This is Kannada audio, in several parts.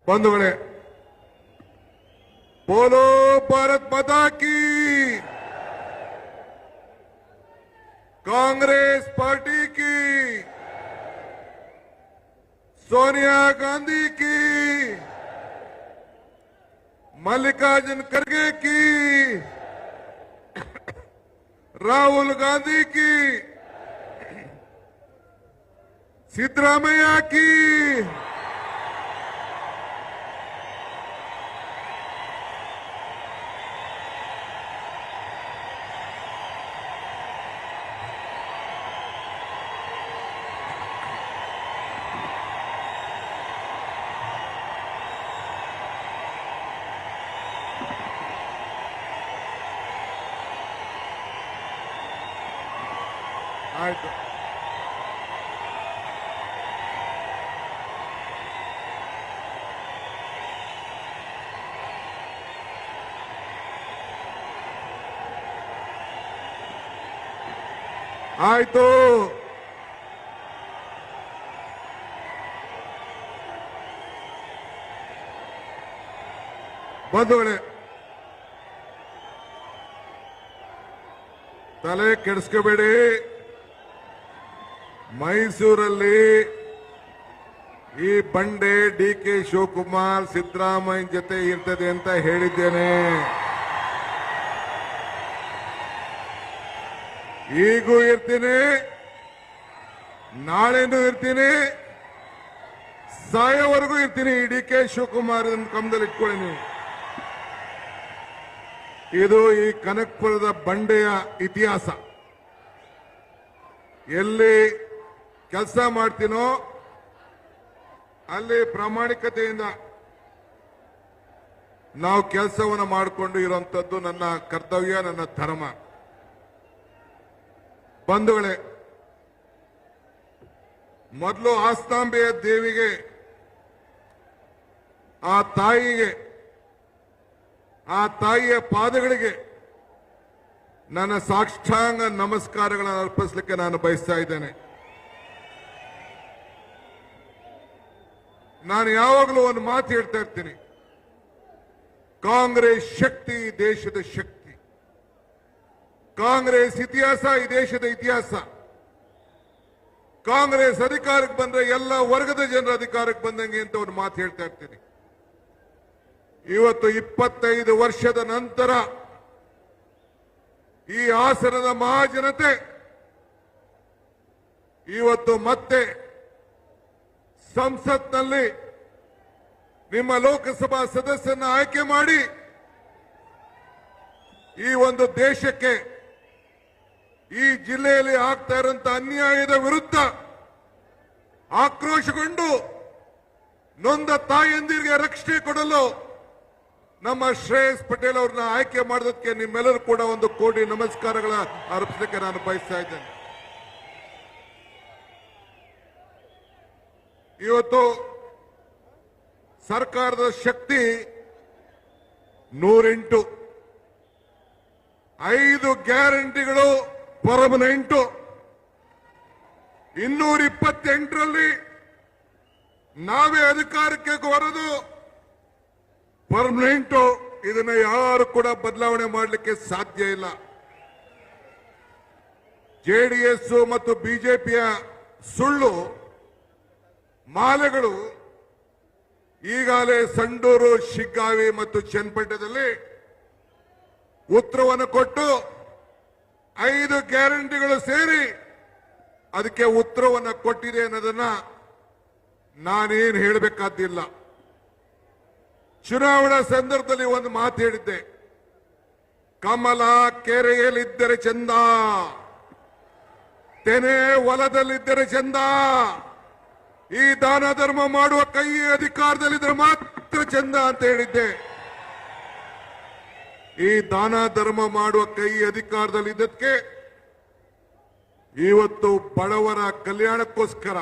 ಬಂಧುಗಳೇ, बोलो भारत माता की, कांग्रेस पार्टी की, सोनिया गांधी की, मल्लिकार्जुन खड़गे की, राहुल गांधी की, सिद्धरामैया की, ಆಯ್ತು. ಆಯ್ತು. ಬಂಧುಗಳೇ, ತಲೆ ಕೆಡಿಸ್ಕೋಬೇಡಿ. ಮೈಸೂರಲ್ಲಿ ಈ ಬಂಡೆ ಡಿ.ಕೆ. ಶಿವಕುಮಾರ್ ಸಿದ್ದರಾಮಯ್ಯ ಜೊತೆ ಇರ್ತದೆ ಅಂತ ಹೇಳಿದ್ದೇನೆ. ಈಗೂ ಇರ್ತೀನಿ, ನಾಳೆನೂ ಇರ್ತೀನಿ, ಸಾಯೋವರೆಗೂ ಇರ್ತೀನಿ. ಡಿ.ಕೆ. ಶಿವಕುಮಾರ್ ಕಮದಲ್ಲಿ ಇಟ್ಕೊಳ್ಳಿ ನೀವು. ಇದು ಈ ಕನಕಪುರದ ಬಂಡೆಯ ಇತಿಹಾಸ. ಎಲ್ಲಿ ಕೆಲಸ ಮಾಡ್ತೀನೋ ಅಲ್ಲಿ ಪ್ರಾಮಾಣಿಕತೆಯಿಂದ ನಾವು ಕೆಲಸವನ್ನು ಮಾಡಿಕೊಂಡು ಇರುವಂತದ್ದು ನನ್ನ ಕರ್ತವ್ಯ, ನನ್ನ ಧರ್ಮ. ಬಂಧುಗಳೇ, ಮೊದಲು ಆಸ್ತಾಂಬೆಯ ದೇವಿಗೆ, ಆ ತಾಯಿಗೆ, ಆ ತಾಯಿಯ ಪಾದಗಳಿಗೆ ನನ್ನ ಸಾಷ್ಟಾಂಗ ನಮಸ್ಕಾರಗಳನ್ನು ಅರ್ಪಿಸಲಿಕ್ಕೆ ನಾನು ಬಯಸ್ತಾ ಇದ್ದೇನೆ. ನಾನು ಯಾವಾಗಲೂ ಒಂದು ಮಾತು ಹೇಳ್ತಾ ಇರ್ತೀನಿ, ಕಾಂಗ್ರೆಸ್ ಶಕ್ತಿ ಈ ದೇಶದ ಶಕ್ತಿ, ಕಾಂಗ್ರೆಸ್ ಇತಿಹಾಸ ಈ ದೇಶದ ಇತಿಹಾಸ. ಕಾಂಗ್ರೆಸ್ ಅಧಿಕಾರಕ್ಕೆ ಬಂದ್ರೆ ಎಲ್ಲ ವರ್ಗದ ಜನರ ಅಧಿಕಾರಕ್ಕೆ ಬಂದಂಗೆ ಅಂತ ಒಂದು ಮಾತು ಹೇಳ್ತಾ ಇರ್ತೀನಿ. ಇವತ್ತು 25 ವರ್ಷದ ನಂತರ ಈ ಹಾಸನದ ಮಹಾಜನತೆ ಇವತ್ತು ಮತ್ತೆ ಸಂಸತ್ನಲ್ಲಿ ನಿಮ್ಮ ಲೋಕಸಭಾ ಸದಸ್ಯರನ್ನು ಆಯ್ಕೆ ಮಾಡಿ ಈ ಒಂದು ದೇಶಕ್ಕೆ, ಈ ಜಿಲ್ಲೆಯಲ್ಲಿ ಆಗ್ತಾ ಇರುವಂತಹ ಅನ್ಯಾಯದ ವಿರುದ್ಧ ಆಕ್ರೋಶಗೊಂಡು ನೊಂದ ತಾಯಂದಿರಿಗೆ ರಕ್ಷಣೆ ಕೊಡಲು ನಮ್ಮ ಶ್ರೇಯಸ್ ಪಟೇಲ್ ಅವ್ರನ್ನ ಆಯ್ಕೆ ಮಾಡೋದಕ್ಕೆ ನಿಮ್ಮೆಲ್ಲರೂ ಕೂಡ ಒಂದು ಕೋಟಿ ನಮಸ್ಕಾರಗಳ ಅರ್ಪಿಸಲಿಕ್ಕೆ ನಾನು ಬಯಸ್ತಾ ಇದ್ದೇನೆ. ಇವತ್ತು ಸರ್ಕಾರದ ಶಕ್ತಿ 108, 5 ಗ್ಯಾರಂಟಿಗಳು ಪರ್ಮನೆಂಟು, 228ರಲ್ಲಿ ನಾವೇ ಅಧಿಕಾರಕ್ಕೆ ಬರೋದು ಪರ್ಮನೆಂಟು. ಇದನ್ನ ಯಾರು ಕೂಡ ಬದಲಾವಣೆ ಮಾಡಲಿಕ್ಕೆ ಸಾಧ್ಯ ಇಲ್ಲ. ಜೆಡಿಎಸ್ ಮತ್ತು ಬಿಜೆಪಿಯ ಸುಳ್ಳು ಮಾಲೆಗಳು ಈಗಾಗಲೇ ಸಂಡೂರು, ಶಿಗ್ಗಾವಿ ಮತ್ತು ಚನ್ನಪಟ್ಟಣದಲ್ಲಿ ಉತ್ತರವನ್ನು ಕೊಟ್ಟು 5 ಗ್ಯಾರಂಟಿಗಳು ಸೇರಿ ಅದಕ್ಕೆ ಉತ್ತರವನ್ನು ಕೊಟ್ಟಿದೆ ಅನ್ನೋದನ್ನ ನಾನೇನು ಹೇಳಬೇಕಾದಿಲ್ಲ. ಚುನಾವಣಾ ಸಂದರ್ಭದಲ್ಲಿ ಒಂದು ಮಾತು ಹೇಳಿದ್ದೆ, ಕಮಲ ಕೆರೆಯಲ್ಲಿದ್ದರೆ ಚಂದ, ತೆನೆ ಹೊಲದಲ್ಲಿದ್ದರೆ ಚಂದ, ಈ ದಾನ ಧರ್ಮ ಮಾಡುವ ಕೈ ಅಧಿಕಾರದಲ್ಲಿದ್ದರೆ ಮಾತ್ರ ಚಂದ ಅಂತ ಹೇಳಿದ್ದೆ. ಈ ದಾನ ಧರ್ಮ ಮಾಡುವ ಕೈ ಅಧಿಕಾರದಲ್ಲಿದ್ದಕ್ಕೆ ಇವತ್ತು ಬಡವರ ಕಲ್ಯಾಣಕ್ಕೋಸ್ಕರ,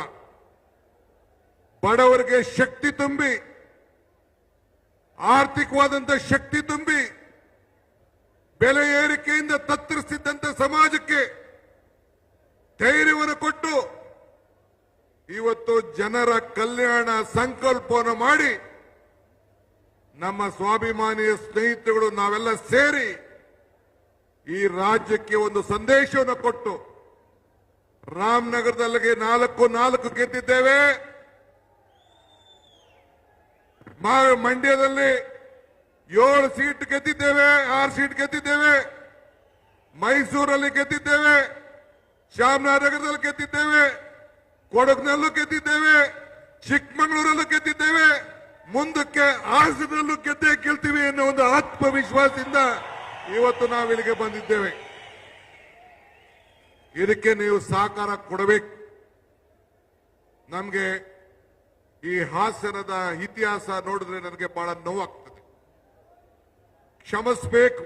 ಬಡವರಿಗೆ ಶಕ್ತಿ ತುಂಬಿ, ಆರ್ಥಿಕವಾದಂತ ಶಕ್ತಿ ತುಂಬಿ, ಬೆಲೆ ಏರಿಕೆಯಿಂದ ತತ್ತರಿಸಿದ್ದಂತ ಸಮಾಜಕ್ಕೆ ಧೈರ್ಯವನ್ನು ಕೊಟ್ಟು ಇವತ್ತು ಜನರ ಕಲ್ಯಾಣ ಸಂಕಲ್ಪವನ್ನು ಮಾಡಿ ನಮ್ಮ ಸ್ವಾಭಿಮಾನಿ ಸ್ನೇಹಿತರುಗಳು ನಾವೆಲ್ಲ ಸೇರಿ ಈ ರಾಜ್ಯಕ್ಕೆ ಒಂದು ಸಂದೇಶವನ್ನು ಕೊಟ್ಟು ರಾಮನಗರದಲ್ಲಿಗೆ 4 ಗೆದ್ದಿದ್ದೇವೆ. ಮಂಡ್ಯದಲ್ಲಿ 7 ಸೀಟ್ ಗೆದ್ದಿದ್ದೇವೆ, 6 ಸೀಟ್ ಗೆದ್ದಿದ್ದೇವೆ. ಮೈಸೂರಲ್ಲಿ ಗೆದ್ದಿದ್ದೇವೆ, ಚಾಮರಾಜನಗರದಲ್ಲಿ ಗೆದ್ದಿದ್ದೇವೆ, ಕೊಡಗಿನಲ್ಲೂ ಗೆದ್ದಿದ್ದೇವೆ, ಚಿಕ್ಕಮಗಳೂರಲ್ಲೂ ಗೆದ್ದಿದ್ದೇವೆ. ಮುಂದಕ್ಕೆ ಹಾಸನದಲ್ಲೂ ಗೆಲ್ತೀವಿ ಅನ್ನೋ ಒಂದು ಆತ್ಮವಿಶ್ವಾಸದಿಂದ ಇವತ್ತು ನಾವಿಲ್ಲಿಗೆ ಬಂದಿದ್ದೇವೆ. ಇದಕ್ಕೆ ನೀವು ಸಹಕಾರ ಕೊಡಬೇಕು. ನಮಗೆ ಈ ಹಾಸನದ ಇತಿಹಾಸ ನೋಡಿದ್ರೆ ನನಗೆ ಬಹಳ ನೋವಾಗ್ತದೆ. ಕ್ಷಮಿಸಬೇಕು.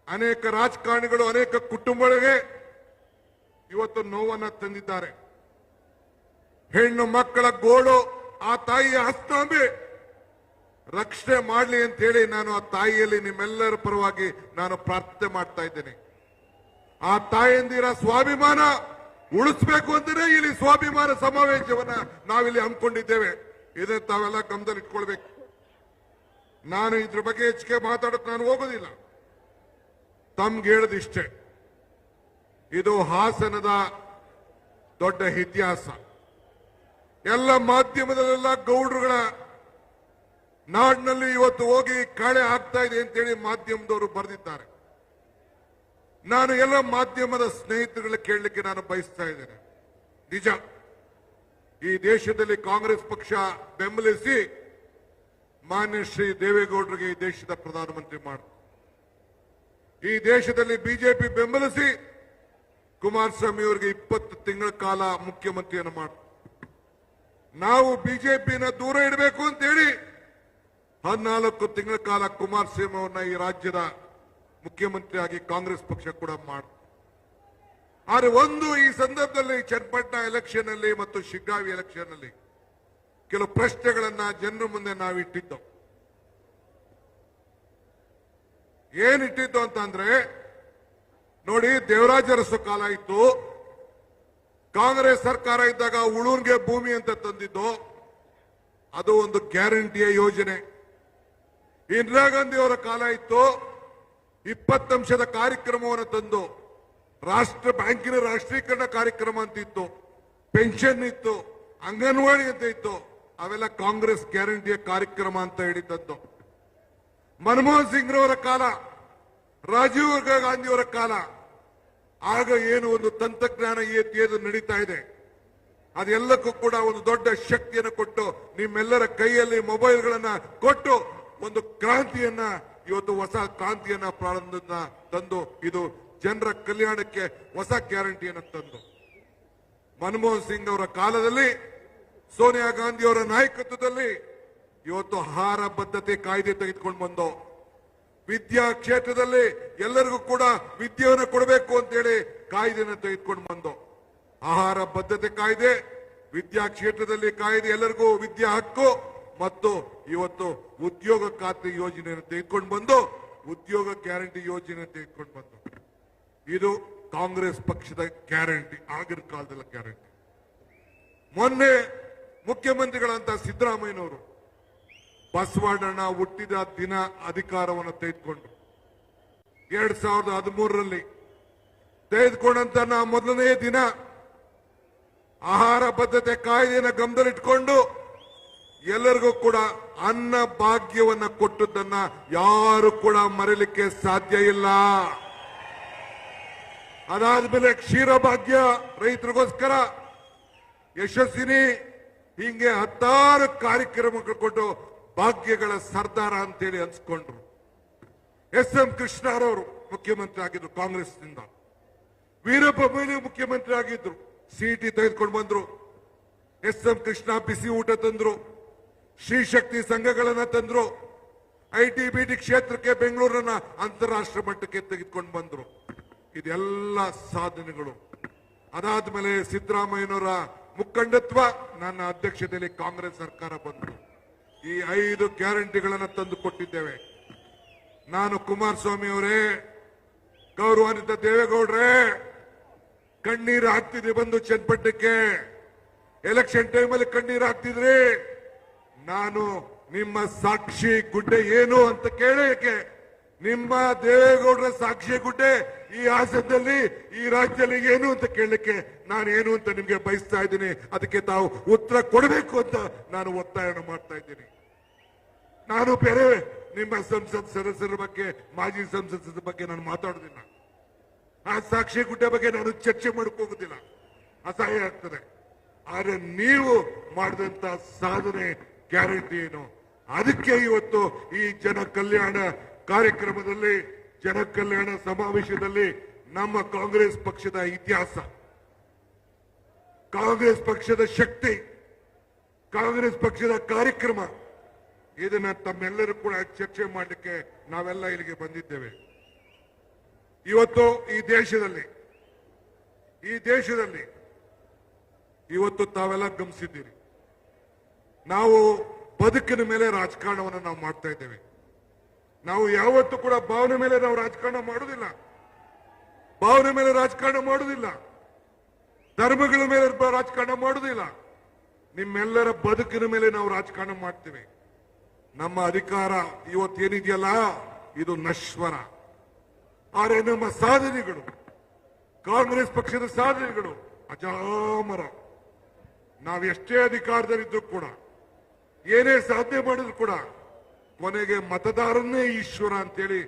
ಅನೇಕ ರಾಜಕಾರಣಿಗಳು ಅನೇಕ ಕುಟುಂಬಗಳಿಗೆ ಇವತ್ತು ನೋವನ್ನು ತಂದಿದ್ದಾರೆ. ಹೆಣ್ಣು ಮಕ್ಕಳ ಗೋಳು ಆ ತಾಯಿಯ ಹಸ್ತಾಂಬೆ ರಕ್ಷಣೆ ಮಾಡಲಿ ಅಂತ ಹೇಳಿ ನಾನು ಆ ತಾಯಿಯಲ್ಲಿ ನಿಮ್ಮೆಲ್ಲರ ಪರವಾಗಿ ನಾನು ಪ್ರಾರ್ಥನೆ ಮಾಡ್ತಾ ಇದ್ದೇನೆ. ಆ ತಾಯಂದಿರ ಸ್ವಾಭಿಮಾನ ಉಳಿಸಬೇಕು ಅಂತಾನೆ ಇಲ್ಲಿ ಸ್ವಾಭಿಮಾನ ಸಮಾವೇಶವನ್ನ ನಾವಿಲ್ಲಿ ಹಮ್ಮಿಕೊಂಡಿದ್ದೇವೆ. ಇದನ್ನು ತಾವೆಲ್ಲ ಗಮನದಲ್ಲಿ ಇಟ್ಕೊಳ್ಬೇಕು. ನಾನು ಇದ್ರ ಬಗ್ಗೆ ಹೆಚ್ಚಿಗೆ ಮಾತಾಡೋಕೆ ನಾನು ಹೋಗೋದಿಲ್ಲ. ತಮ್ಗೆ ಹೇಳದಿಷ್ಟೇ, ಇದು ಹಾಸನದ ದೊಡ್ಡ ಇತಿಹಾಸ. ಎಲ್ಲ ಮಾಧ್ಯಮದಲ್ಲೆಲ್ಲ ಗೌಡ್ರುಗಳ ನಾಡಿನಲ್ಲಿ ಇವತ್ತು ಹೋಗಿ ಕಾಳೆ ಆಗ್ತಾ ಇದೆ ಅಂತೇಳಿ ಮಾಧ್ಯಮದವರು ಬರೆದಿದ್ದಾರೆ. ನಾನು ಎಲ್ಲ ಮಾಧ್ಯಮದ ಸ್ನೇಹಿತರುಗಳ ಕೇಳಲಿಕ್ಕೆ ನಾನು ಬಯಸ್ತಾ ಇದ್ದೇನೆ. ನಿಜ, ಈ ದೇಶದಲ್ಲಿ ಕಾಂಗ್ರೆಸ್ ಪಕ್ಷ ಬೆಂಬಲಿಸಿ ಮಾನ್ಯ ಶ್ರೀ ದೇವೇಗೌಡರಿಗೆ ಈ ದೇಶದ ಪ್ರಧಾನಮಂತ್ರಿ ಮಾಡ, ಈ ದೇಶದಲ್ಲಿ ಬಿಜೆಪಿ ಬೆಂಬಲಿಸಿ ಕುಮಾರಸ್ವಾಮಿ ಅವರಿಗೆ 20 ತಿಂಗಳ ಕಾಲ ಮುಖ್ಯಮಂತ್ರಿಯನ್ನು ಮಾಡ, ನಾವು ಬಿಜೆಪಿನ ದೂರ ಇಡಬೇಕು ಅಂತೇಳಿ 14 ತಿಂಗಳ ಕಾಲ ಕುಮಾರಸ್ವಾಮಿ ಅವರನ್ನ ಈ ರಾಜ್ಯದ ಮುಖ್ಯಮಂತ್ರಿಯಾಗಿ ಕಾಂಗ್ರೆಸ್ ಪಕ್ಷ ಕೂಡ ಮಾಡ. ಆದರೆ ಒಂದು ಈ ಸಂದರ್ಭದಲ್ಲಿ ಚನ್ನಪಟ್ಟಣ ಎಲೆಕ್ಷನ್ ಅಲ್ಲಿ ಮತ್ತು ಶಿಗ್ಗಾವಿ ಎಲೆಕ್ಷನ್ ಅಲ್ಲಿ ಕೆಲವು ಪ್ರಶ್ನೆಗಳನ್ನ ಜನರ ಮುಂದೆ ನಾವಿಟ್ಟಿದ್ದೆವು. ಏನಿಟ್ಟಿದ್ದು ಅಂತಂದ್ರೆ, ನೋಡಿ, ದೇವರಾಜ ಅರಸು ಕಾಲ ಇತ್ತು, ಕಾಂಗ್ರೆಸ್ ಸರ್ಕಾರ ಇದ್ದಾಗ ಉಳೂನ್ಗೆ ಭೂಮಿ ಅಂತ ತಂದಿದ್ದು, ಅದು ಒಂದು ಗ್ಯಾರಂಟಿಯ ಯೋಜನೆ. ಇಂದಿರಾ ಗಾಂಧಿ ಅವರ ಕಾಲ ಇತ್ತು, 20 ಅಂಶದ ಕಾರ್ಯಕ್ರಮವನ್ನು ತಂದು ಬ್ಯಾಂಕಿನ ರಾಷ್ಟ್ರೀಕರಣ ಕಾರ್ಯಕ್ರಮ ಅಂತ ಇತ್ತು, ಪೆನ್ಷನ್ ಇತ್ತು, ಅಂಗನವಾಡಿ ಅಂತ ಇತ್ತು. ಅವೆಲ್ಲ ಕಾಂಗ್ರೆಸ್ ಗ್ಯಾರಂಟಿಯ ಕಾರ್ಯಕ್ರಮ ಅಂತ ಹೇಳಿ ತಂದು. ಮನಮೋಹನ್ ಸಿಂಗ್ ರವರ ಕಾಲ, ರಾಜೀವ್ ಗಾಂಧಿಯವರ ಕಾಲ, ಆಗ ಏನು ಒಂದು ತಂತ್ರಜ್ಞಾನ ಏನು ನಡೀತಾ ಇದೆ, ಅದೆಲ್ಲಕ್ಕೂ ಕೂಡ ಒಂದು ದೊಡ್ಡ ಶಕ್ತಿಯನ್ನು ಕೊಟ್ಟು ನಿಮ್ಮೆಲ್ಲರ ಕೈಯಲ್ಲಿ ಮೊಬೈಲ್ಗಳನ್ನ ಕೊಟ್ಟು ಒಂದು ಕ್ರಾಂತಿಯನ್ನ, ಇವತ್ತು ಹೊಸ ಕ್ರಾಂತಿಯನ್ನ ಪ್ರಾರಂಭ ತಂದು ಇದು ಜನರ ಕಲ್ಯಾಣಕ್ಕೆ ಹೊಸ ಗ್ಯಾರಂಟಿಯನ್ನು ತಂದು. ಮನಮೋಹನ್ ಸಿಂಗ್ ಅವರ ಕಾಲದಲ್ಲಿ, ಸೋನಿಯಾ ಗಾಂಧಿ ಅವರ ನಾಯಕತ್ವದಲ್ಲಿ ಇವತ್ತು ಆಹಾರ ಬದ್ಧತೆ ಕಾಯ್ದೆ ತೆಗೆದುಕೊಂಡು ಬಂದು, ವಿದ್ಯಾ ಕ್ಷೇತ್ರದಲ್ಲಿ ಎಲ್ಲರಿಗೂ ಕೂಡ ವಿದ್ಯೆಯನ್ನು ಕೊಡಬೇಕು ಅಂತೇಳಿ ಕಾಯ್ದೆಯನ್ನು ತೆಗೆದುಕೊಂಡು ಬಂದು, ಆಹಾರ ಬದ್ಧತೆ ಕಾಯ್ದೆ, ವಿದ್ಯಾ ಕ್ಷೇತ್ರದಲ್ಲಿ ಕಾಯ್ದೆ, ಎಲ್ಲರಿಗೂ ವಿದ್ಯಾ ಹಕ್ಕು ಮತ್ತು ಇವತ್ತು ಉದ್ಯೋಗ ಖಾತ್ರಿ ಯೋಜನೆಯನ್ನು ತೆಗೆದುಕೊಂಡು ಬಂದು ಉದ್ಯೋಗ ಗ್ಯಾರಂಟಿ ಯೋಜನೆ ತೆಗೆದುಕೊಂಡು ಬಂದು. ಇದು ಕಾಂಗ್ರೆಸ್ ಪಕ್ಷದ ಗ್ಯಾರಂಟಿ, ಆಗಿನ ಕಾಲದ ಗ್ಯಾರಂಟಿ. ಮೊನ್ನೆ ಮುಖ್ಯಮಂತ್ರಿಗಳಂತ ಸಿದ್ದರಾಮಯ್ಯನವರು ಬಸವಣ್ಣ ಹುಟ್ಟಿದ ದಿನ ಅಧಿಕಾರವನ್ನು ತೆಗೆದುಕೊಂಡು 2013ರಲ್ಲಿ ತೆಗೆದುಕೊಂಡಂತ ಮೊದಲನೇ ದಿನ ಆಹಾರ ಬದ್ಧತೆ ಕಾಯ್ದೆಯನ್ನು ಗಮನದಲ್ಲಿಟ್ಟುಕೊಂಡು ಎಲ್ಲರಿಗೂ ಕೂಡ ಅನ್ನ ಭಾಗ್ಯವನ್ನ ಕೊಟ್ಟದ್ದನ್ನ ಯಾರು ಕೂಡ ಮರೆಯಲಿಕ್ಕೆ ಸಾಧ್ಯ ಇಲ್ಲ. ಅದಾದ್ಮೇಲೆ ಕ್ಷೀರ ಭಾಗ್ಯ ರೈತರಿಗೋಸ್ಕರ ಯಶಸ್ವಿನಿ, ಹಿಂಗೆ 10 ಕಾರ್ಯಕ್ರಮಗಳು ಕೊಟ್ಟು ಭಾಗ್ಯಗಳ ಸರ್ದಾರ ಅಂತೇಳಿ ಅನ್ಸ್ಕೊಂಡ್ರು. ಎಸ್.ಎಂ. ಕೃಷ್ಣರವರು ಮುಖ್ಯಮಂತ್ರಿ ಆಗಿದ್ರು ಕಾಂಗ್ರೆಸ್ನಿಂದ, ವೀರಪ್ಪ ಮೊಯ್ಲಿ ಮುಖ್ಯಮಂತ್ರಿ ಆಗಿದ್ರು, ಸಿಟಿ ತೆಗೆದುಕೊಂಡು ಬಂದ್ರು. ಎಸ್.ಎಂ. ಕೃಷ್ಣ ಬಿಸಿ ಊಟ ತಂದ್ರು, ಶ್ರೀಶಕ್ತಿ ಸಂಘಗಳನ್ನ ತಂದ್ರು, ಐಟಿ-ಬಿಟಿ ಕ್ಷೇತ್ರಕ್ಕೆ ಬೆಂಗಳೂರನ್ನ ಅಂತಾರಾಷ್ಟ್ರೀಯ ಮಟ್ಟಕ್ಕೆ ತೆಗೆದುಕೊಂಡು ಬಂದ್ರು. ಇದೆಲ್ಲ ಸಾಧನೆಗಳು. ಅದಾದ್ಮೇಲೆ ಸಿದ್ದರಾಮಯ್ಯನವರ ಮುಖಂಡತ್ವ, ನನ್ನ ಅಧ್ಯಕ್ಷತೆಯಲ್ಲಿ ಕಾಂಗ್ರೆಸ್ ಸರ್ಕಾರ ಬಂತು. ಈ 5 ಗ್ಯಾರಂಟಿಗಳನ್ನು ತಂದು ಕೊಟ್ಟಿದ್ದೇವೆ. ನಾನು ಕುಮಾರಸ್ವಾಮಿ ಅವರೇ, ಗೌರವಾನ್ವಿತ ದೇವೇಗೌಡ್ರೆ, ಕಣ್ಣೀರು ಹಾಕ್ತಿದ್ರಿ ಬಂದು ಚನ್ನಪಟ್ಟಣಕ್ಕೆ. ಎಲೆಕ್ಷನ್ ಟೈಮಲ್ಲಿ ಕಣ್ಣೀರು ಹಾಕ್ತಿದ್ರಿ. ನಾನು ನಿಮ್ಮ ಸಾಕ್ಷಿ ಗುಡ್ಡೆ ಏನು ಅಂತ ಕೇಳಕ್ಕೆ, ನಿಮ್ಮ ದೇವೇಗೌಡರ ಸಾಕ್ಷಿ ಗುಡ್ಡೆ ಈ ಹಾಸನದಲ್ಲಿ ಈ ರಾಜ್ಯದಲ್ಲಿ ಏನು ಅಂತ ಕೇಳಲಿಕ್ಕೆ ನಾನೇನು ಅಂತ ನಿಮ್ಗೆ ಬಯಸ್ತಾ ಇದ್ದೀನಿ. ಅದಕ್ಕೆ ತಾವು ಉತ್ತರ ಕೊಡಬೇಕು ಅಂತ ನಾನು ಒತ್ತಾಯ ಮಾಡ್ತಾ ಇದ್ದೀನಿ. ನಾನು ಬೇರೆ ನಿಮ್ಮ ಸಂಸತ್ ಸದಸ್ಯರ ಬಗ್ಗೆ, ಮಾಜಿ ಸಂಸದರ ಬಗ್ಗೆ ನಾನು ಮಾತಾಡೋದಿಲ್ಲ. ಆ ಸಾಕ್ಷಿ ಗುಡ್ಡೆ ಬಗ್ಗೆ ನಾನು ಚರ್ಚೆ ಮಾಡಕ್ ಹೋಗುದಿಲ್ಲ, ಅಸಹ್ಯ ಆಗ್ತದೆ. ಆದ್ರೆ ನೀವು ಮಾಡಿದಂತ ಸಾಧನೆ ಗ್ಯಾರಂಟಿ ಏನು, ಅದಕ್ಕೆ ಇವತ್ತು ಈ ಜನ ಕಲ್ಯಾಣ ಕಾರ್ಯಕ್ರಮದಲ್ಲಿ, ಜನ ಕಲ್ಯಾಣ ಸಮಾವೇಶದಲ್ಲಿ ನಮ್ಮ ಕಾಂಗ್ರೆಸ್ ಪಕ್ಷದ ಇತಿಹಾಸ, ಕಾಂಗ್ರೆಸ್ ಪಕ್ಷದ ಶಕ್ತಿ, ಕಾಂಗ್ರೆಸ್ ಪಕ್ಷದ ಕಾರ್ಯಕ್ರಮ, ಇದನ್ನ ತಮ್ಮೆಲ್ಲರೂ ಕೂಡ ಚರ್ಚೆ ಮಾಡಲಿಕ್ಕೆ ನಾವೆಲ್ಲ ಇಲ್ಲಿಗೆ ಬಂದಿದ್ದೇವೆ. ಇವತ್ತು ಈ ದೇಶದಲ್ಲಿ ಇವತ್ತು ತಾವೆಲ್ಲ ಗಮನಿಸಿದ್ದೀರಿ, ನಾವು ಬದುಕಿನ ಮೇಲೆ ರಾಜಕಾರಣವನ್ನು ನಾವು ಮಾಡ್ತಾ ಇದ್ದೇವೆ. ನಾವು ಯಾವತ್ತೂ ಕೂಡ ಭಾವನೆ ಮೇಲೆ ನಾವು ರಾಜಕಾರಣ ಮಾಡುವುದಿಲ್ಲ, ಭಾವನೆ ಮೇಲೆ ರಾಜಕಾರಣ ಮಾಡುವುದಿಲ್ಲ, ಧರ್ಮಗಳ ಮೇಲೆ ರಾಜಕಾರಣ ಮಾಡುವುದಿಲ್ಲ. ನಿಮ್ಮೆಲ್ಲರ ಬದುಕಿನ ಮೇಲೆ ನಾವು ರಾಜಕಾರಣ ಮಾಡ್ತೇವೆ. ನಮ್ಮ ಅಧಿಕಾರ ಇವತ್ತೇನಿದೆಯಲ್ಲ ಇದು ನಶ್ವರ. ಆದರೆ ನಮ್ಮ ಸಾಧನೆಗಳು, ಕಾಂಗ್ರೆಸ್ ಪಕ್ಷದ ಸಾಧನೆಗಳು ಅಜಾಮರ. ನಾವೆಷ್ಟೇ ಅಧಿಕಾರದಲ್ಲಿದ್ರೂ ಕೂಡ, ಏನೇ ಸಾಧನೆ ಮಾಡಿದ್ರು ಕೂಡ ಕೊನೆಗೆ ಮತದಾರನ್ನೇ ಈಶ್ವರ ಅಂತೇಳಿ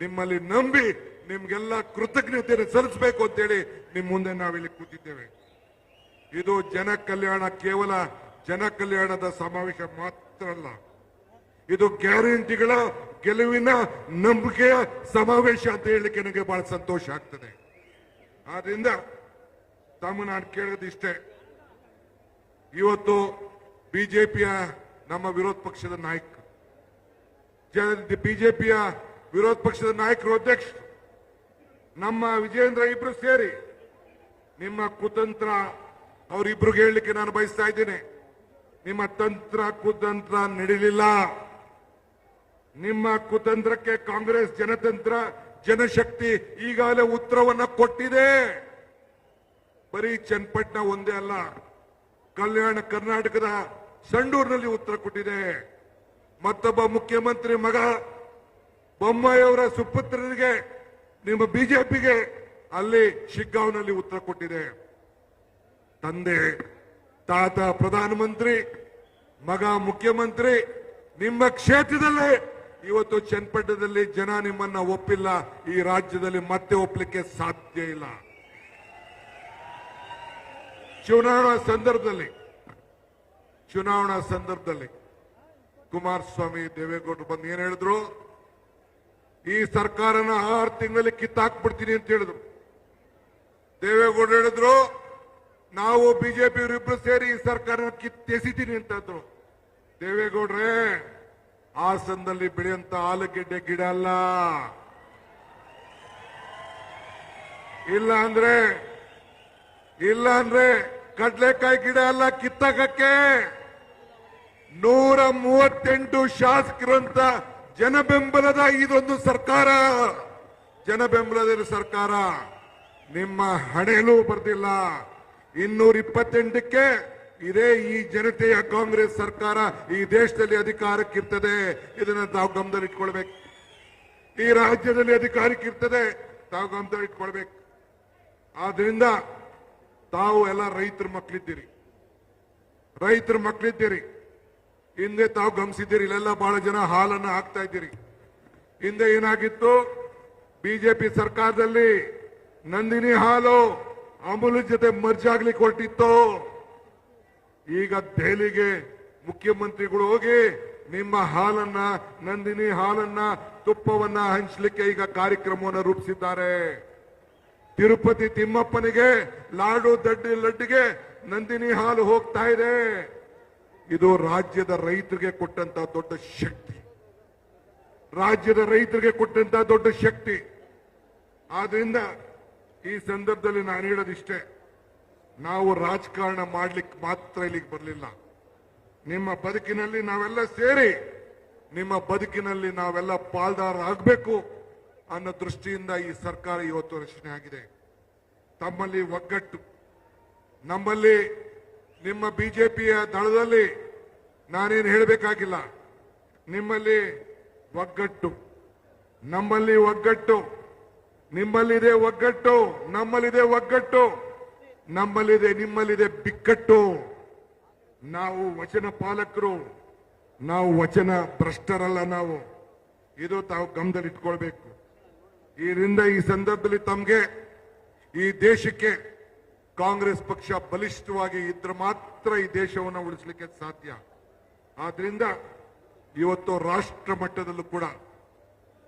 ನಿಮ್ಮಲ್ಲಿ ನಂಬಿ ನಿಮ್ಗೆಲ್ಲ ಕೃತಜ್ಞತೆಯನ್ನು ಸಲ್ಲಿಸಬೇಕು ಅಂತೇಳಿ ನಿಮ್ಮ ಮುಂದೆ ನಾವಿಲ್ಲಿ ಕೂತಿದ್ದೇವೆ. ಇದು ಜನ ಕಲ್ಯಾಣ, ಕೇವಲ ಜನ ಕಲ್ಯಾಣದ ಸಮಾವೇಶ ಮಾತ್ರ ಅಲ್ಲ, ಇದು ಗ್ಯಾರಂಟಿಗಳ ಗೆಲುವಿನ ನಂಬಿಕೆಯ ಸಮಾವೇಶ ಅಂತ ಹೇಳಲಿಕ್ಕೆ ನನಗೆ ಬಹಳ ಸಂತೋಷ ಆಗ್ತದೆ. ಆದ್ರಿಂದ ತಮ್ಮ ನಾನು ಕೇಳೋದಿಷ್ಟೇ, ಇವತ್ತು ಬಿಜೆಪಿಯ ನಮ್ಮ ವಿರೋಧ ಪಕ್ಷದ ನಾಯಕ, ಬಿಜೆಪಿಯ ವಿರೋಧ ಪಕ್ಷದ ನಾಯಕರು, ಅಧ್ಯಕ್ಷರು ನಮ್ಮ ವಿಜೇಂದ್ರ ಇಬ್ರು ಸೇರಿ ನಿಮ್ಮ ಕುತಂತ್ರ ಅವರಿಬ್ರಿಗೆ ಹೇಳಲಿಕ್ಕೆ ನಾನು ಬಯಸ್ತಾ ಇದ್ದೇನೆ. ನಿಮ್ಮ ತಂತ್ರ ಕುತಂತ್ರ ನಡೆಯಲಿಲ್ಲ. ನಿಮ್ಮ ಕುತಂತ್ರಕ್ಕೆ ಕಾಂಗ್ರೆಸ್ ಜನತಂತ್ರ, ಜನಶಕ್ತಿ ಈಗಾಗಲೇ ಉತ್ತರವನ್ನ ಕೊಟ್ಟಿದೆ. ಬರೀ ಚನ್ನಪಟ್ಟಣ ಒಂದೇ ಅಲ್ಲ, ಕಲ್ಯಾಣ ಕರ್ನಾಟಕದ ಸಂಡೂರಿನಲ್ಲಿ ಉತ್ತರ ಕೊಟ್ಟಿದೆ. ಮತ್ತೊಬ್ಬ ಮುಖ್ಯಮಂತ್ರಿ ಮಗ ಬೊಮ್ಮಾಯಿಯವರ ಸುಪುತ್ರರಿಗೆ, ನಿಮ್ಮ ಬಿಜೆಪಿಗೆ ಅಲ್ಲಿ ಶಿಗ್ಗಾಂವ್ನಲ್ಲಿ ಉತ್ತರ ಕೊಟ್ಟಿದೆ. ತಂದೆ ತಾತ ಪ್ರಧಾನಮಂತ್ರಿ, ಮಗ ಮುಖ್ಯಮಂತ್ರಿ. ನಿಮ್ಮ ಕ್ಷೇತ್ರದಲ್ಲೇ ಇವತ್ತು ಚನ್ನಪಟ್ಟಣದಲ್ಲಿ ಜನ ನಿಮ್ಮನ್ನ ಒಪ್ಪಿಲ್ಲ, ಈ ರಾಜ್ಯದಲ್ಲಿ ಮತ್ತೆ ಒಪ್ಪಲಿಕ್ಕೆ ಸಾಧ್ಯ ಇಲ್ಲ. ಚುನಾವಣಾ ಸಂದರ್ಭದಲ್ಲಿ ಕುಮಾರಸ್ವಾಮಿ, ದೇವೇಗೌಡರು ಬಂದು ಏನ್ ಹೇಳಿದ್ರು, ಈ ಸರ್ಕಾರನ 6 ತಿಂಗಳಲ್ಲಿ ಕಿತ್ತಾಕ್ಬಿಡ್ತೀನಿ ಅಂತ ಹೇಳಿದ್ರು. ದೇವೇಗೌಡರು ಹೇಳಿದ್ರು, ನಾವು ಬಿಜೆಪಿ ಇವರಿಬ್ರು ಸೇರಿ ಈ ಸರ್ಕಾರ ಕಿತ್ತೆಸಿತೀನಿ ಅಂತಂದ್ರು. ದೇವೇಗೌಡ್ರೆ, ಹಾಸನದಲ್ಲಿ ಬೆಳೆಯುವಂತ ಆಲೂಗೆಡ್ಡೆ ಗಿಡ ಅಲ್ಲ, ಇಲ್ಲ ಅಂದ್ರೆ ಕಡ್ಲೆಕಾಯಿ ಗಿಡ ಅಲ್ಲ ಕಿತ್ತಾಕಕ್ಕೆ. 138 ಶಾಸಕರಂತ ಜನಬೆಂಬಲದ ಇದೊಂದು ಸರ್ಕಾರ, ಜನಬೆಂಬಲದ ಸರ್ಕಾರ. ನಿಮ್ಮ ಹಣೆಯಲ್ಲೂ ಬರ್ದಿಲ್ಲ. 228ಕ್ಕೆ ಇದೇ ಈ ಜನತೆಯ ಕಾಂಗ್ರೆಸ್ ಸರ್ಕಾರ ಈ ದೇಶದಲ್ಲಿ ಅಧಿಕಾರಕ್ಕಿರ್ತದೆ. ಇದನ್ನ ತಾವು ಗಮನದಲ್ಲಿಟ್ಕೊಳ್ಬೇಕು. ಈ ರಾಜ್ಯದಲ್ಲಿ ಅಧಿಕಾರಕ್ಕಿರ್ತದೆ, ತಾವು ಗಮನದಲ್ಲಿಟ್ಕೊಳ್ಬೇಕು. ಆದ್ರಿಂದ ತಾವು ಎಲ್ಲ ರೈತರ ಮಕ್ಕಳಿದ್ದೀರಿ. ಹಿಂದೆ ತಾವು ಗಮನಿಸಿದ್ದೀರಿ, ಇಲ್ಲೆಲ್ಲ ಬಹಳ ಜನ ಹಾಲನ್ನ ಹಾಕ್ತಾ ಇದ್ದೀರಿ. ಹಿಂದೆ ಏನಾಗಿತ್ತು, ಬಿಜೆಪಿ ಸರ್ಕಾರದಲ್ಲಿ ನಂದಿನಿ ಹಾಲು ಅಮೂಲ್ ಜೊತೆ ಮರ್ಜ್ ಆಗ್ಲಿಕ್ಕೆ ಹೊರಟಿತ್ತು. ಈಗ ದೆಹಲಿಗೆ ಮುಖ್ಯಮಂತ್ರಿಗಳು ಹೋಗಿ ನಿಮ್ಮ ಹಾಲನ್ನ, ನಂದಿನಿ ಹಾಲನ್ನ, ತುಪ್ಪವನ್ನ ಹಂಚಲಿಕ್ಕೆ ಈಗ ಕಾರ್ಯಕ್ರಮವನ್ನು ರೂಪಿಸಿದ್ದಾರೆ. ತಿರುಪತಿ ತಿಮ್ಮಪ್ಪನಿಗೆ ಲಾಡು ಲಡ್ಡಿಗೆ ನಂದಿನಿ ಹಾಲು ಹೋಗ್ತಾ ಇದೆ. ಇದು ರಾಜ್ಯದ ರೈತರಿಗೆ ಕೊಟ್ಟಂತ ದೊಡ್ಡ ಶಕ್ತಿ, ಆದ್ರಿಂದ ಈ ಸಂದರ್ಭದಲ್ಲಿ ನಾನು ಹೇಳೋದಿಷ್ಟೇ, ನಾವು ರಾಜಕಾರಣ ಮಾಡ್ಲಿಕ್ಕೆ ಮಾತ್ರ ಇಲ್ಲಿಗೆ ಬರಲಿಲ್ಲ. ನಿಮ್ಮ ಬದುಕಿನಲ್ಲಿ ನಾವೆಲ್ಲ ಸೇರಿ, ನಿಮ್ಮ ಬದುಕಿನಲ್ಲಿ ನಾವೆಲ್ಲ ಪಾಲ್ದಾರ ಆಗಬೇಕು ಅನ್ನೋ ದೃಷ್ಟಿಯಿಂದ ಈ ಸರ್ಕಾರ ಇವತ್ತು ರಚನೆ ಆಗಿದೆ. ತಮ್ಮಲ್ಲಿ ಒಗ್ಗಟ್ಟು, ನಮ್ಮಲ್ಲಿ ನಿಮ್ಮ ಬಿಜೆಪಿಯ ದಳದಲ್ಲಿ ನಾನೇನು ಹೇಳಬೇಕಾಗಿಲ್ಲ. ನಿಮ್ಮಲ್ಲಿ ಒಗ್ಗಟ್ಟು, ನಮ್ಮಲ್ಲಿ ಒಗ್ಗಟ್ಟು, ನಿಮ್ಮಲ್ಲಿದೆ ಒಗ್ಗಟ್ಟು, ನಮ್ಮಲ್ಲಿದೆ ಒಗ್ಗಟ್ಟು, ನಮ್ಮಲ್ಲಿದೆ ನಿಮ್ಮಲ್ಲಿದೆ ಬಿಕ್ಕಟ್ಟು. ನಾವು ವಚನ ಪಾಲಕರು, ನಾವು ವಚನ ಭ್ರಷ್ಟರಲ್ಲ. ನಾವು ಇದು ತಾವು ಗಮನದಲ್ಲಿಟ್ಕೊಳ್ಬೇಕು. ಇದರಿಂದ ಈ ಸಂದರ್ಭದಲ್ಲಿ ತಮಗೆ ಈ ದೇಶಕ್ಕೆ ಕಾಂಗ್ರೆಸ್ ಪಕ್ಷ ಬಲಿಷ್ಠವಾಗಿ ಇದ್ರೆ ಮಾತ್ರ ಈ ದೇಶವನ್ನು ಉಳಿಸಲಿಕ್ಕೆ ಸಾಧ್ಯ. ಆದ್ರಿಂದ ಇವತ್ತು ರಾಷ್ಟ್ರ ಮಟ್ಟದಲ್ಲೂ ಕೂಡ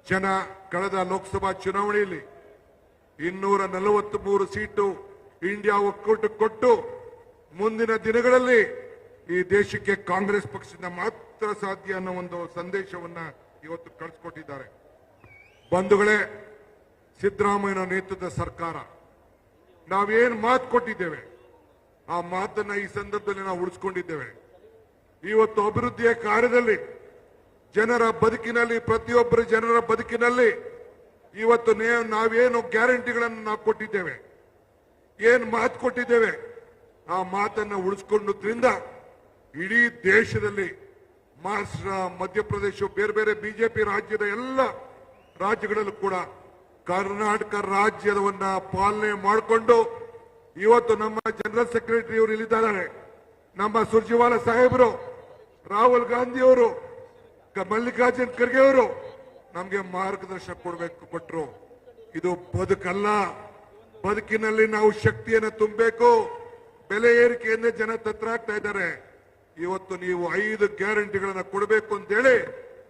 ಜನ ಕಳೆದ ಲೋಕಸಭಾ ಚುನಾವಣೆಯಲ್ಲಿ 243 ಸೀಟು ಇಂಡಿಯಾ ಒಕ್ಕೂಟಕ್ಕೆ ಕೊಟ್ಟು ಮುಂದಿನ ದಿನಗಳಲ್ಲಿ ಈ ದೇಶಕ್ಕೆ ಕಾಂಗ್ರೆಸ್ ಪಕ್ಷದಿಂದ ಮಾತ್ರ ಸಾಧ್ಯ ಅನ್ನೋ ಒಂದು ಸಂದೇಶವನ್ನ ಇವತ್ತು ಕಳಿಸ್ಕೊಟ್ಟಿದ್ದಾರೆ. ಬಂಧುಗಳೇ, ಸಿದ್ದರಾಮಯ್ಯ ನೇತೃತ್ವದ ಸರ್ಕಾರ ನಾವೇನ್ ಮಾತು ಕೊಟ್ಟಿದ್ದೇವೆ ಆ ಮಾತನ್ನ ಈ ಸಂದರ್ಭದಲ್ಲಿ ನಾವು ಉಳಿಸ್ಕೊಂಡಿದ್ದೇವೆ. ಇವತ್ತು ಅಭಿವೃದ್ಧಿಯ ಕಾರ್ಯದಲ್ಲಿ ಜನರ ಬದುಕಿನಲ್ಲಿ, ಪ್ರತಿಯೊಬ್ಬರ ಜನರ ಬದುಕಿನಲ್ಲಿ ಇವತ್ತು ನಾವೇನು ಗ್ಯಾರಂಟಿಗಳನ್ನು ನಾವು ಕೊಟ್ಟಿದ್ದೇವೆ, ಏನ್ ಮಾತು ಕೊಟ್ಟಿದ್ದೇವೆ ಆ ಮಾತನ್ನ ಉಳಿಸ್ಕೊಂಡ್ರಿಂದ ಇಡೀ ದೇಶದಲ್ಲಿ ಮಹಾರಾಷ್ಟ್ರ, ಮಧ್ಯಪ್ರದೇಶ, ಬೇರೆ ಬೇರೆ ಬಿಜೆಪಿ ರಾಜ್ಯದ ಎಲ್ಲ ರಾಜ್ಯಗಳಲ್ಲೂ ಕೂಡ ಕರ್ನಾಟಕ ರಾಜ್ಯದವನ್ನ ಪಾಲನೆ ಮಾಡಿಕೊಂಡು ಇವತ್ತು ನಮ್ಮ ಜನರಲ್ ಸೆಕ್ರೆಟರಿ ಅವರು ಇಲ್ಲಿದ್ದಾರೆ, ನಮ್ಮ ಸುರ್ಜೇವಾಲಾ ಸಾಹೇಬರು, ರಾಹುಲ್ ಗಾಂಧಿ ಅವರು, ಮಲ್ಲಿಕಾರ್ಜುನ್ ಖರ್ಗೆ ಅವರು ನಮಗೆ ಮಾರ್ಗದರ್ಶನ ಕೊಟ್ಟರು. ಇದು ಬದುಕಲ್ಲ. ಬದುಕಿನಲ್ಲಿ ನಾವು ಶಕ್ತಿಯನ್ನು ತುಂಬಬೇಕು. ಬೆಲೆ ಏರಿಕೆಯನ್ನೇ ಜನ ತತ್ರಾಗ್ತಾ ಇದ್ದಾರೆ. ಇವತ್ತು ನೀವು 5 ಗ್ಯಾರಂಟಿಗಳನ್ನ ಕೊಡಬೇಕು ಅಂತೇಳಿ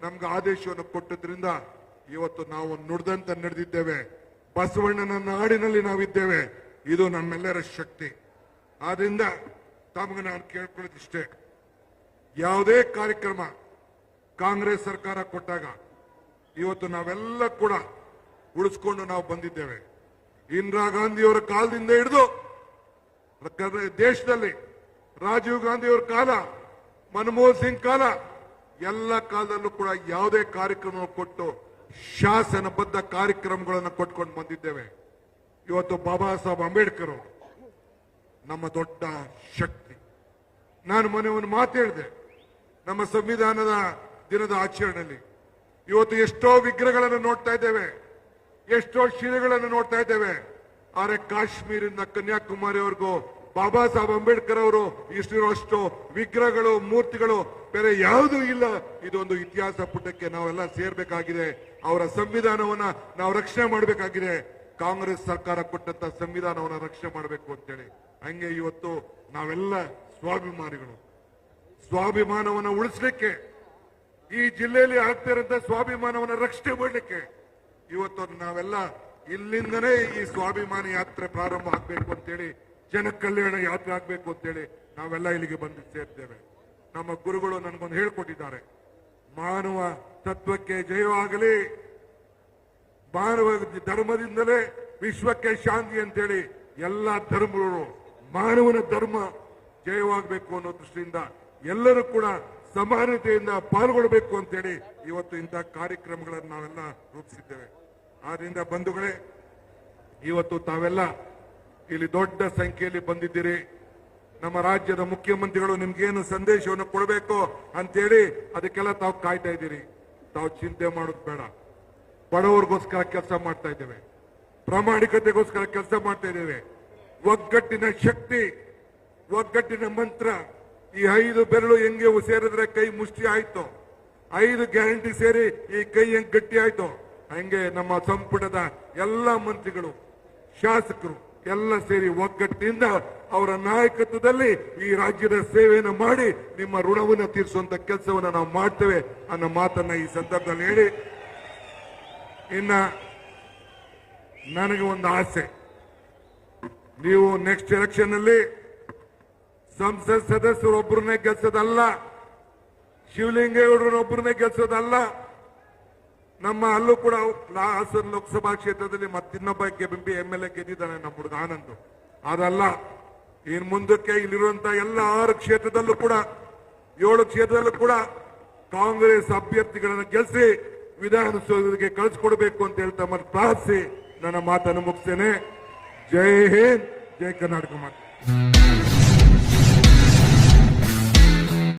ನಮ್ಗೆ ಆದೇಶವನ್ನು ಕೊಟ್ಟದ್ರಿಂದ ಇವತ್ತು ನಾವು ನುಡಿದಂತ ನಡೆದಿದ್ದೇವೆ. ಬಸವಣ್ಣನ ನಾಡಿನಲ್ಲಿ ನಾವಿದ್ದೇವೆ. ಇದು ನಮ್ಮೆಲ್ಲರ ಶಕ್ತಿ. ಆದ್ರಿಂದ ತಮಗೆ ನಾನು ಕೇಳ್ಕೊಳ್ಳೋದಿಷ್ಟೇ, ಯಾವುದೇ ಕಾರ್ಯಕ್ರಮ ಕಾಂಗ್ರೆಸ್ ಸರ್ಕಾರ ಕೊಟ್ಟಾಗ ಇವತ್ತು ನಾವೆಲ್ಲ ಕೂಡ ಉಳಿಸ್ಕೊಂಡು ನಾವು ಬಂದಿದ್ದೇವೆ. ಇಂದಿರಾ ಗಾಂಧಿಯವರ ಕಾಲದಿಂದ ಹಿಡಿದು ದೇಶದಲ್ಲಿ ರಾಜೀವ್ ಗಾಂಧಿಯವರ ಕಾಲ, ಮನಮೋಹನ್ ಸಿಂಗ್ ಕಾಲ, ಎಲ್ಲ ಕಾಲದಲ್ಲೂ ಕೂಡ ಯಾವುದೇ ಕಾರ್ಯಕ್ರಮ ಕೊಟ್ಟು ಶಾಸನಬದ್ಧ ಕಾರ್ಯಕ್ರಮಗಳನ್ನು ಕೊಟ್ಕೊಂಡು ಬಂದಿದ್ದೇವೆ. ಇವತ್ತು ಬಾಬಾ ಸಾಹೇಬ್ ಅಂಬೇಡ್ಕರ್ ನಮ್ಮ ದೊಡ್ಡ ಶಕ್ತಿ. ನಾನು ಮೊನ್ನೆ ಒಂದು ಮಾತು ಹೇಳಿದೆ, ನಮ್ಮ ಸಂವಿಧಾನದ ದಿನದ ಆಚರಣೆಯಲ್ಲಿ ಇವತ್ತು ಎಷ್ಟೋ ವಿಗ್ರಹಗಳನ್ನು ನೋಡ್ತಾ ಇದ್ದೇವೆ, ಎಷ್ಟೋ ಶಿಲೆಗಳನ್ನು ನೋಡ್ತಾ ಇದ್ದೇವೆ. ಆದರೆ ಕಾಶ್ಮೀರಿಂದ ಕನ್ಯಾಕುಮಾರಿವರೆಗೂ ಬಾಬಾ ಸಾಹೇಬ್ ಅಂಬೇಡ್ಕರ್ ಅವರು ಇಷ್ಟಿರುವಷ್ಟು ವಿಗ್ರಹಗಳು, ಮೂರ್ತಿಗಳು ಬೇರೆ ಯಾವುದೂ ಇಲ್ಲ. ಇದೊಂದು ಇತಿಹಾಸ ಪುಟಕ್ಕೆ ನಾವೆಲ್ಲ ಸೇರ್ಬೇಕಾಗಿದೆ. ಅವರ ಸಂವಿಧಾನವನ್ನ ನಾವು ರಕ್ಷಣೆ ಮಾಡಬೇಕಾಗಿದೆ. ಕಾಂಗ್ರೆಸ್ ಸರ್ಕಾರ ಕೊಟ್ಟಂತ ಸಂವಿಧಾನವನ್ನ ರಕ್ಷಣೆ ಮಾಡಬೇಕು ಅಂತೇಳಿ. ಹಂಗೆ ಇವತ್ತು ನಾವೆಲ್ಲ ಸ್ವಾಭಿಮಾನಿಗಳು. ಸ್ವಾಭಿಮಾನವನ್ನ ಉಳಿಸ್ಲಿಕ್ಕೆ, ಈ ಜಿಲ್ಲೆಯಲ್ಲಿ ಆಗ್ತಿರಂತ ಸ್ವಾಭಿಮಾನವನ್ನ ರಕ್ಷಣೆ ಮಾಡಲಿಕ್ಕೆ ಇವತ್ತು ನಾವೆಲ್ಲ ಇಲ್ಲಿಂದನೇ ಈ ಸ್ವಾಭಿಮಾನಿ ಯಾತ್ರೆ ಪ್ರಾರಂಭ ಆಗ್ಬೇಕು ಅಂತೇಳಿ, ಜನ ಕಲ್ಯಾಣ ಯಾತ್ರೆ ಆಗ್ಬೇಕು ಅಂತೇಳಿ ನಾವೆಲ್ಲ ಇಲ್ಲಿಗೆ ಬಂದು ಸೇರ್ತೇವೆ. ನಮ್ಮ ಗುರುಗಳು ನನಗೊಂದು ಹೇಳ್ಕೊಟ್ಟಿದ್ದಾರೆ, ಮಾನವ ತತ್ವಕ್ಕೆ ಜಯವಾಗಲಿ, ಮಾನವ ಧರ್ಮದಿಂದಲೇ ವಿಶ್ವಕ್ಕೆ ಶಾಂತಿ ಅಂತೇಳಿ ಎಲ್ಲ ಧರ್ಮಗಳು ಮಾನವನ ಧರ್ಮ ಜಯವಾಗಬೇಕು ಅನ್ನೋ ದೃಷ್ಟಿಯಿಂದ ಎಲ್ಲರೂ ಕೂಡ ಸಮಾನತೆಯಿಂದ ಪಾಲ್ಗೊಳ್ಳಬೇಕು ಅಂತೇಳಿ ಇವತ್ತು ಇಂತಹ ಕಾರ್ಯಕ್ರಮಗಳನ್ನು ನಾವೆಲ್ಲ ರೂಪಿಸಿದ್ದೇವೆ. ಆದ್ರಿಂದ ಬಂಧುಗಳೇ, ಇವತ್ತು ತಾವೆಲ್ಲ ಇಲ್ಲಿ ದೊಡ್ಡ ಸಂಖ್ಯೆಯಲ್ಲಿ ಬಂದಿದ್ದೀರಿ. ನಮ್ಮ ರಾಜ್ಯದ ಮುಖ್ಯಮಂತ್ರಿಗಳು ನಿಮ್ಗೇನು ಸಂದೇಶವನ್ನು ಕೊಡಬೇಕು ಅಂತೇಳಿ ಅದಕ್ಕೆಲ್ಲ ತಾವು ಕಾಯ್ತಾ ಇದ್ದೀರಿ. ತಾವು ಚಿಂತೆ ಮಾಡೋದು ಬೇಡ. ಬಡವರಿಗೋಸ್ಕರ ಕೆಲಸ ಮಾಡ್ತಾ ಇದ್ದೇವೆ, ಪ್ರಾಮಾಣಿಕತೆಗೋಸ್ಕರ ಕೆಲಸ ಮಾಡ್ತಾ ಇದ್ದೇವೆ. ಒಗ್ಗಟ್ಟಿನ ಶಕ್ತಿ, ಒಗ್ಗಟ್ಟಿನ ಮಂತ್ರ. ಈ 5 ಬೆರಳು ಹೆಂಗೆ ಸೇರಿದ್ರೆ ಕೈ ಮುಷ್ಟಿ ಆಯ್ತು, 5 ಗ್ಯಾರಂಟಿ ಸೇರಿ ಈ ಕೈ ಹೆಂಗ್ ಗಟ್ಟಿ ಆಯ್ತು, ಹಂಗೆ ನಮ್ಮ ಸಂಪುಟದ ಎಲ್ಲ ಮಂತ್ರಿಗಳು, ಶಾಸಕರು ಎಲ್ಲ ಸೇರಿ ಒಗ್ಗಟ್ಟಿನಿಂದ ಅವರ ನಾಯಕತ್ವದಲ್ಲಿ ಈ ರಾಜ್ಯದ ಸೇವೆಯನ್ನು ಮಾಡಿ ನಿಮ್ಮ ಋಣವನ್ನು ತೀರಿಸುವಂತ ಕೆಲಸವನ್ನು ನಾವು ಮಾಡ್ತೇವೆ ಅನ್ನೋ ಮಾತನ್ನ ಈ ಸಂದರ್ಭದಲ್ಲಿ ಹೇಳಿ, ಇನ್ನ ನನಗೆ ಒಂದು ಆಸೆ, ನೀವು ನೆಕ್ಸ್ಟ್ ಎಲೆಕ್ಷನ್ ಅಲ್ಲಿ ಸಂಸತ್ ಸದಸ್ಯರೊಬ್ಬರನ್ನೇ ಗೆಲ್ಸೋದಲ್ಲ, ಶಿವಲಿಂಗೇಗೌಡರನ್ನೊಬ್ಬರನ್ನೇ ಗೆಲ್ಸೋದಲ್ಲ. ನಮ್ಮ ಅಲ್ಲೂ ಕೂಡ ಹಾಸನ ಲೋಕಸಭಾ ಕ್ಷೇತ್ರದಲ್ಲಿ ಮತ್ತಿನ್ನೊಬ್ಬ MLA ಗೆದ್ದಿದ್ದಾನೆ, ನಮ್ಮ ಹುಡುಗ ಆನಂದ್. ಅದಲ್ಲ, ಇನ್ ಮುಂದಕ್ಕೆ ಇಲ್ಲಿರುವಂತಹ ಎಲ್ಲ 6 ಕ್ಷೇತ್ರದಲ್ಲೂ ಕೂಡ 7 ಕ್ಷೇತ್ರದಲ್ಲೂ ಕೂಡ ಕಾಂಗ್ರೆಸ್ ಅಭ್ಯರ್ಥಿಗಳನ್ನು ಗೆಲ್ಲಿಸಿ ವಿಧಾನಸೌಧಕ್ಕೆ ಕಳಿಸ್ಕೊಡ್ಬೇಕು ಅಂತ ಹೇಳ್ತಾ ಮತ್ತೆ ಪ್ರಾರ್ಥಿಸಿ ನನ್ನ ಮಾತನ್ನು ಮುಗಿಸ್ತೇನೆ. ಜೈ ಹಿಂದ್, ಜೈ ಕರ್ನಾಟಕ ಮಾತು.